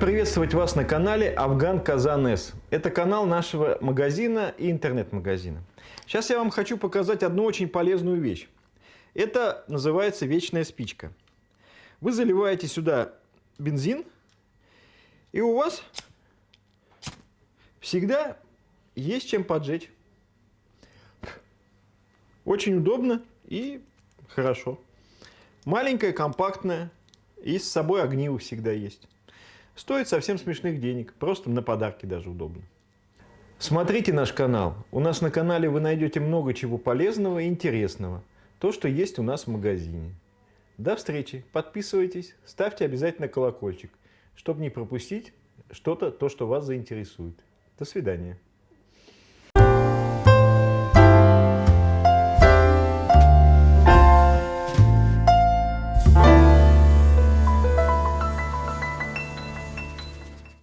Рад приветствовать вас на канале Афган Казан С. Это канал нашего магазина и интернет-магазина. Сейчас я вам хочу показать одну очень полезную вещь. Это называется вечная спичка. Вы заливаете сюда бензин, и у вас всегда есть чем поджечь. Очень удобно и хорошо. Маленькая, компактная, и с собой огниво всегда есть. Стоит совсем смешных денег, просто на подарки даже удобно. Смотрите наш канал. У нас на канале вы найдете много чего полезного и интересного. То, что есть у нас в магазине. До встречи. Подписывайтесь, ставьте обязательно колокольчик, чтобы не пропустить что-то, то, что вас заинтересует. До свидания.